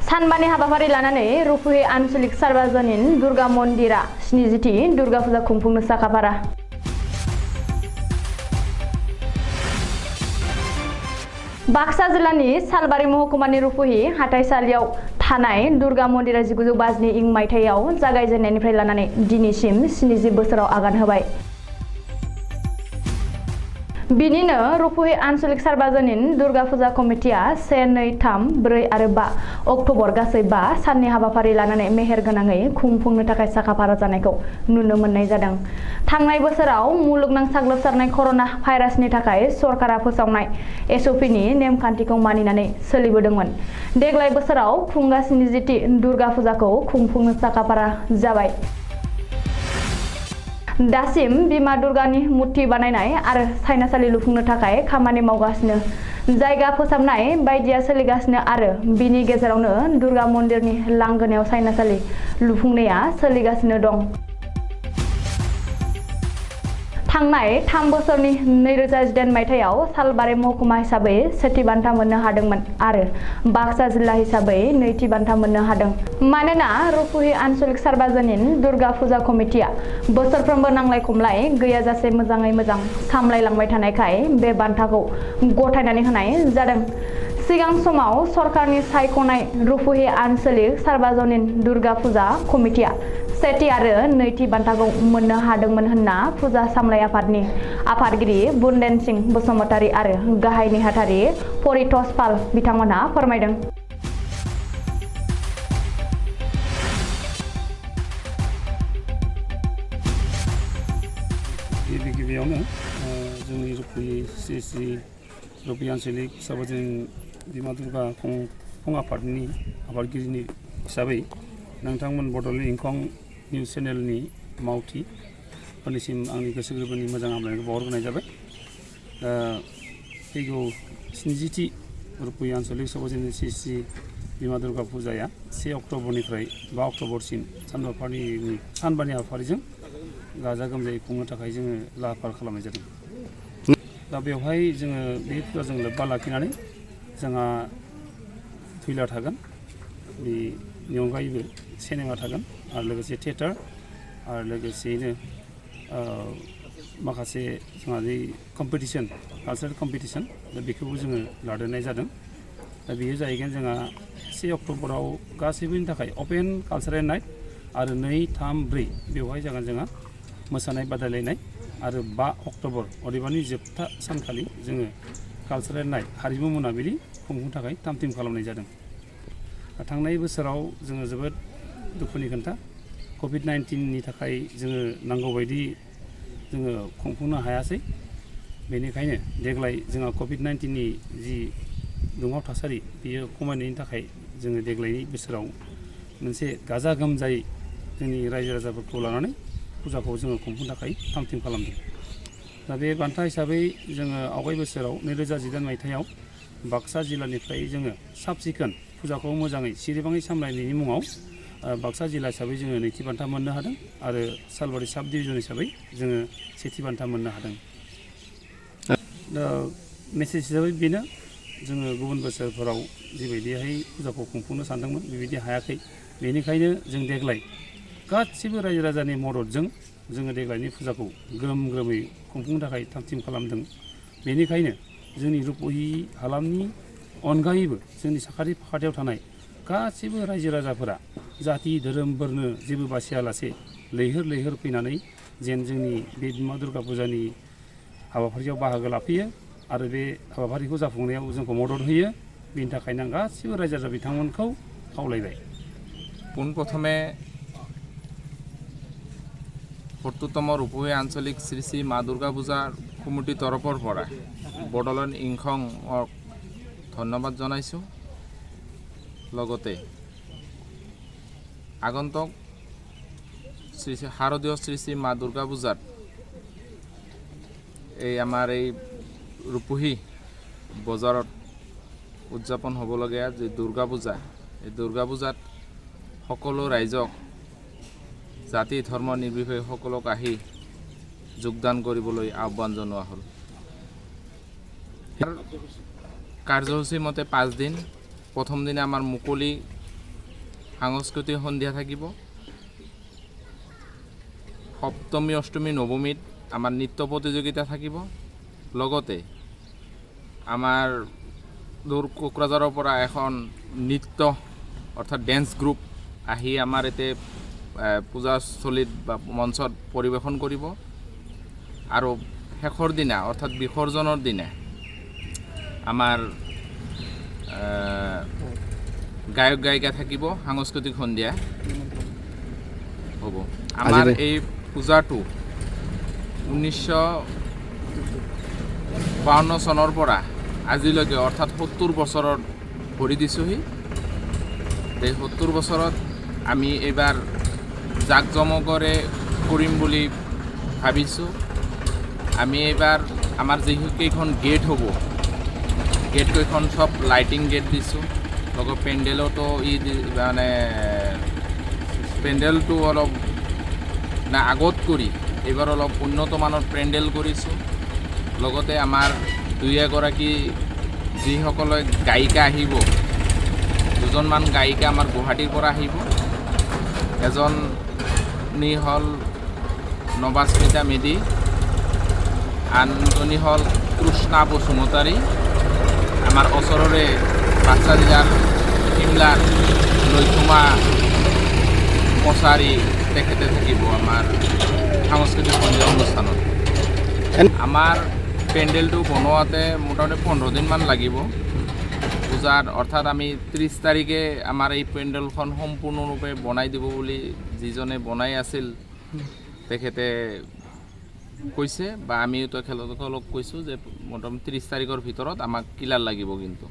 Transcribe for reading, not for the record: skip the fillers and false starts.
सानबानि हाबाफारि लानानै रुपुहि आन्चलिक सार्वजनिन दुर्गा मन्दिरा 70थि दुर्गा फुजा खुंफुंनो साखाफारा। बाक्सा जिल्लानि सालबारि महकुमानि रुपुहि हाथाइसालियाव थानाय दुर्गा मन्दिरा 1952 इं मायथाइयाव जागायजेननायनिफ्राय लानानै दिनैसिम 70 बोसोराव आगान होबाय। बिनिनो रुपुहि आन्चलिक सार्वजनिन दुर्गा फुजा कमिटिया 1, 2, 3, 4 आरो 5 अक्ट'बर गासै 5 साननि हाबाफारि लानानै मेहेरगोनाङै खुंफुंनो थाखाय साखाफारा जानायखौ नुनो मोननाय जादों। थांनाय बोसोराव मुलुगनां साग्लोबसारनाय कर'ना भाइरासनि थाखाय सरकारा फोसावनाय एसअपिनि नेमखान्थिखौ मानिनानै सोलिबोदोंमोन। देग्लाय बोसोराव खुंगासिनो 70थि दुर्गा फुजाखौ खुंफुंनो साखाफारा जाबाय। दासिम बिमा दुर्गानि मुर्ति बानायनाय आरो साइनासालि लुफुंनो थाखाय खामानि मावगासिनो, जायगा फोसाबनाय बायदिया सोलिगासिनो आरो बिनि गेजेरावनो दुर्गा मन्दिरनि लांगोनायाव साइनासालि लुफुंनाया सोलिगासिनो दं। थांनाय 3 बोसोरनि 2018 मायथाइयाव सालबारि महकुमा हिसाबै सेथि बान्था मोननो हादोंमोन आरो बाक्सा जिल्ला हिसाबै नैथि बान्था मोननो हादों। मानोना रुपुहि आन्चलिक सार्वजनिन दुर्गा फुजा कमिटिया बोसोरफ्रोमबो नांलाय खमलाय गैयाजासे मोजाङै मोजां सामलायलांबाय थानायखाय बे बान्थाखौ गथायनानै होनाय जादों। सिगां समाव सरकारनि सायख'नाय रुपुहि आन्चलिक सार्वजनिन दुर्गा फुजा कमिटिया सेथि आरो नैथि बान्थाखौ मोननो हादोंमोन होनना फुजा सामलाय आफादनि आफादगिरि बुन्देन सिंह बसुमतारी आरो गाहाय नेहाथारि परितोष पाल बिथांमोनहा फोरमायदों। गिबियावनो जोंनि रुपुहि श्री रुपुहि आन्चलिक सार्वजनिन बिमा दुर्गा खुंफुं आफादनि आफादगिरिनि हिसाबै नोंथांमोन बड'लेण्ड इंखं निउज चेनेलनि मावथिफोरनिसिम आंनि गोसो गोरबोनि मोजां हामलायनायखौ बावहरग्रोनाय जाबाय। फैगौ 70थि रुपुहि आन्चलिक सार्वजनिन श्री बिमा दुर्गा फुजाया 1 अक्ट'बरनिफ्राय 5 अक्ट'बरसिम सानबानि हाबाफारिजों गाजा गोमजायै खुंनो थाखाय जोङो लाहार फाहार खालामनाय जादों। दा बेवहाय जोङो बे फुजाजों लोब्बा लाखिनानै जोंहा थुइलार थागोन, बेनि अनगायैबो सिनेमा थागोन आरो लोगोसे थियेटार आरो लोगोसेयैनो माखासे जोंहा कम्पिटिसन कालचारेल कम्पिटिसन दा बेखौबो जोङो लादेरनाय जादों। दा बेयो जाहैगोन जोंहा 1 अक्ट'बराव गासैबोनि थाखाय अपेन कालचारेल नाइट आरो 2, 3, 4 बेवहाय जागोन जोंहा मोसानाय बादायलायनाय आरो 5 अक्ट'बर अदेबानि जोबथा सानखालि जोङो कालचारेल नाइट हारिमु मोनाबिलि खुंफुंनो थाखाय थाम थिम खालामनाय जादों। थांनाय बोसोराव जोङो जोबोद दुखुनि खोथा कभिड-19नि थाखाय जोङो नांगौबायदि जोङो खुंफुंनो हायासै। बेनिखायनो देग्लाय जोंहा कभिड-19नि जि दुंहाव थासारि बेयो खमायनायनि थाखाय जोङो देग्लायनि बोसोराव मोनसे गाजा गोमजायै जोंनि रायजो राजाफोरखौ लानानै फुजाखौ जोङो खुंफुंनो थाखाय थाम थिम खालामदों। दा बे बान्था हिसाबै जोङो आवगाय बोसोराव 2018 मायथाइयाव बाक्सा जिल्लानिफ्राय जोङो साब सिखोन फुजाखौ मोजाङै सिरिबाङै सामलायनायनि मुङाव बाक्सा जिल्ला हिसाबै जोङो नैथि बान्था मोननो हादों आरो सालबारि साब डिभिजन हिसाबै जोङो सेथि बान्था मोननो हादों। दा मेसेज हिसाबै बेनो, जोङो गुबुन बोसोरफोराव जिबायदिहाय फुजाखौ खुंफुंनो सानदोंमोन बेबायदि हायाखै। बेनिखायनो जों देग्लाय गासिबो रायजो राजानि मददजों जोङो देग्लायनि फुजाखौ ग्रोम ग्रोमै खुंफुंनो थाखाय थाम थिम खालामदों। बेनिखायनो जोंनि रुपुहि हालामनि अनगायैबो जोंनि साखाथि फाखाथियाव थानाय गासिबो रायजो राजाफोरा जाथि धोरोम बोरनो जेबो बासियालासे लैहोर लैहोर फैनानै जेन जोंनि बे बिमा दुर्गा फुजानि हाबाफारियाव बाहागो लाफैयो आरो बे हाबाफारिखौ जाफुंनायाव जोंखौ मदद होयो। बेनि थाखायनो आं गासिबो रायजो राजा बिथांमोनखौ खावलायबाय। পোনপ্রথমে ৭০তম রূপহী আঞ্চলিক শ্রী শ্রী মা দুর্গা পূজাৰ কমিটিৰ তৰফৰ পৰা বড়োলেণ্ড ইংখঙক ধন্যবাদ জনাইছোঁ। লগতে আগন্তুক শ্ৰী শ্ৰী শাৰদীয় শ্ৰী শ্ৰী মা দুৰ্গা পূজাত আমাৰ এই ৰূপহী বজাৰত উদযাপন হ'বলগীয়া যি দুৰ্গা পূজা, এই দুৰ্গা পূজাত সকলো ৰাইজক জাতি ধৰ্ম নিৰ্বিশেষে সকলক আহি যোগদান কৰিবলৈ আহ্বান জনোৱা হ'ল। কাৰ্যসূচী মতে 5 দিন। প্ৰথম দিনা আমাৰ মুকলি সাংস্কৃতিক সন্ধিয়া থাকিব। সপ্তমী অষ্টমী নৱমীত আমাৰ নৃত্য প্ৰতিযোগিতা থাকিব। লগতে আমাৰ দূৰ কোকৰাঝাৰৰ পৰা এখন নৃত্য অৰ্থাৎ ডেন্স গ্ৰুপ আহি আমাৰ ইয়াতে পূজাস্থলীত বা মঞ্চত পৰিৱেশন কৰিব। আৰু শেষৰ দিনা অৰ্থাৎ বিসৰ্জনৰ দিনা আমাৰ গায়ক গায়িকা থাকিব, সাংস্কৃতিক সন্ধিয়া হ'ব। আমাৰ এই পূজাটো 1952 চনৰ পৰা আজিলৈকে অৰ্থাৎ 70 বছৰত ভৰি দিছোঁহি। এই 70 বছৰত আমি এইবাৰ জাক জমকৰে কৰিম বুলি ভাবিছোঁ। আমি এইবাৰ আমাৰ যিকেইখন গেট হ'ব, গেটকেইখন চব লাইটিং গেট দিছোঁ। লগত পেণ্ডেলতো মানে পেণ্ডেলটো অলপ আগত কৰি এইবাৰ অলপ উন্নতমানৰ পেণ্ডেল কৰিছোঁ। লগতে আমাৰ দুই এগৰাকী যিসকলে গায়িকা আহিব, দুজনমান গায়িকা আমাৰ গুৱাহাটীৰ পৰা আহিব। এজনী হ'ল নৱাস্মিতা মেধি, আনজনী হ'ল কৃষ্ণা বসুমতাৰী। আমাৰ ওচৰৰে বাক্সা জিলাৰ শিমলাৰ নৈথুমা কছাৰী তেখেতে থাকিব আমাৰ সাংস্কৃতিক সন্ধিয়া অনুষ্ঠানত। আমাৰ পেণ্ডেলটো বনোৱাতে মোটামুটি 15 দিনমান লাগিব পূজাত। অৰ্থাৎ আমি 30 তাৰিখে আমাৰ এই পেণ্ডেলখন সম্পূৰ্ণৰূপে বনাই দিব বুলি যিজনে বনাই আছিল তেখেতে কৈছে, বা আমিও তেখেতলোকক কৈছোঁ যে মোটামুটি 30 তাৰিখৰ ভিতৰত আমাক ক্লিয়াৰ লাগিব। কিন্তু